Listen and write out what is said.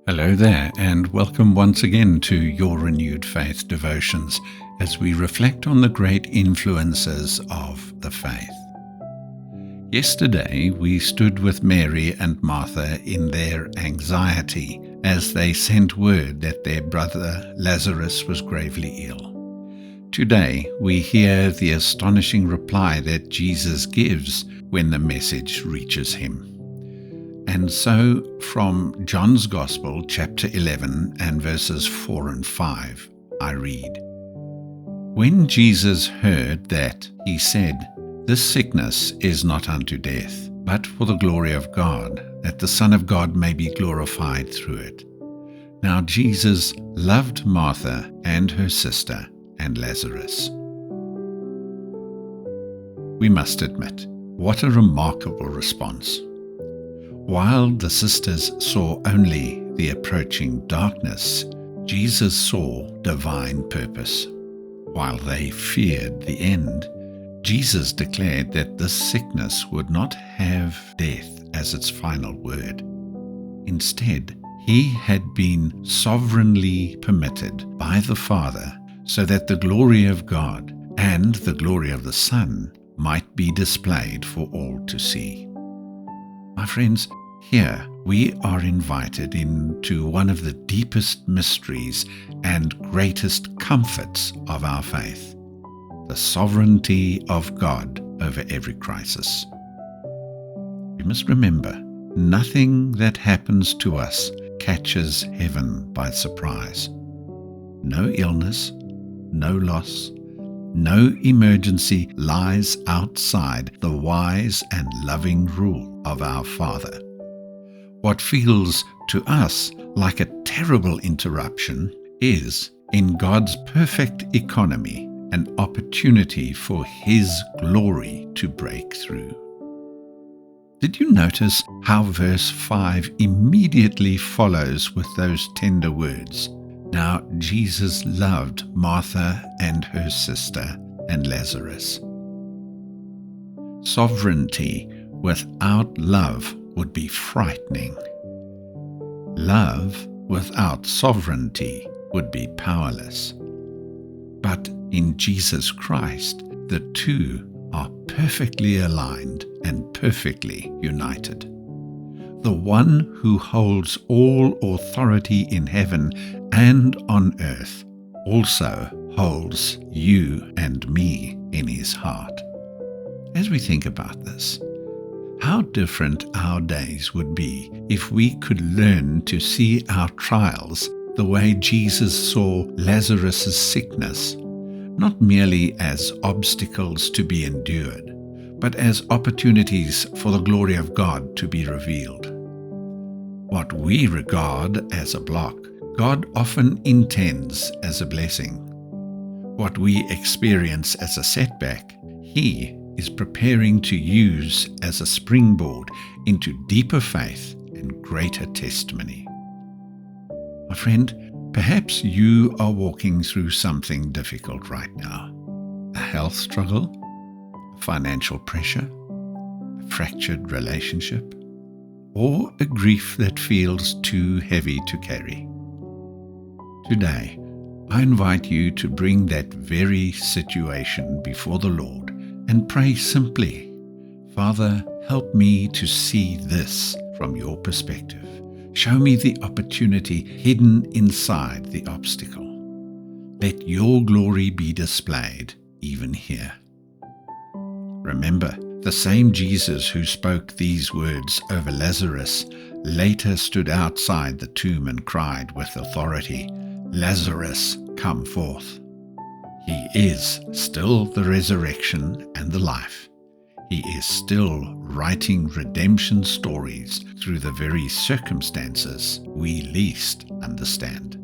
Hello there, and welcome once again to your Renewed Faith devotions as we reflect on the great influences of the faith. Yesterday, we stood with Mary and Martha in their anxiety as they sent word that their brother Lazarus was gravely ill. Today, we hear the astonishing reply that Jesus gives when the message reaches him. And so, from John's Gospel, chapter 11 and verses 4 and 5, I read, "When Jesus heard that, he said, 'This sickness is not unto death, but for the glory of God, that the Son of God may be glorified through it.' Now Jesus loved Martha and her sister and Lazarus." We must admit, what a remarkable response. While the sisters saw only the approaching darkness, Jesus saw divine purpose. While they feared the end, Jesus declared that this sickness would not have death as its final word. Instead, he had been sovereignly permitted by the Father so that the glory of God and the glory of the Son might be displayed for all to see. My friends, here we are invited into one of the deepest mysteries and greatest comforts of our faith, the sovereignty of God over every crisis. We must remember, nothing that happens to us catches heaven by surprise. No illness, no loss, no emergency lies outside the wise and loving rule of our Father. What feels to us like a terrible interruption is, in God's perfect economy, an opportunity for His glory to break through. Did you notice how verse 5 immediately follows with those tender words? Now Jesus loved Martha and her sister and Lazarus. Sovereignty without love would be frightening. Love without sovereignty would be powerless. But in Jesus Christ, the two are perfectly aligned and perfectly united. The one who holds all authority in heaven and on earth also holds you and me in his heart. As we think about this, how different our days would be if we could learn to see our trials the way Jesus saw Lazarus' sickness, not merely as obstacles to be endured, but as opportunities for the glory of God to be revealed. What we regard as a block, God often intends as a blessing. What we experience as a setback, He is preparing to use as a springboard into deeper faith and greater testimony. My friend, perhaps you are walking through something difficult right now. A health struggle, financial pressure, a fractured relationship, or a grief that feels too heavy to carry. Today, I invite you to bring that very situation before the Lord and pray simply, "Father, help me to see this from your perspective. Show me the opportunity hidden inside the obstacle. Let your glory be displayed even here." Remember, the same Jesus who spoke these words over Lazarus later stood outside the tomb and cried with authority, "Lazarus, come forth." He is still the resurrection and the life. He is still writing redemption stories through the very circumstances we least understand.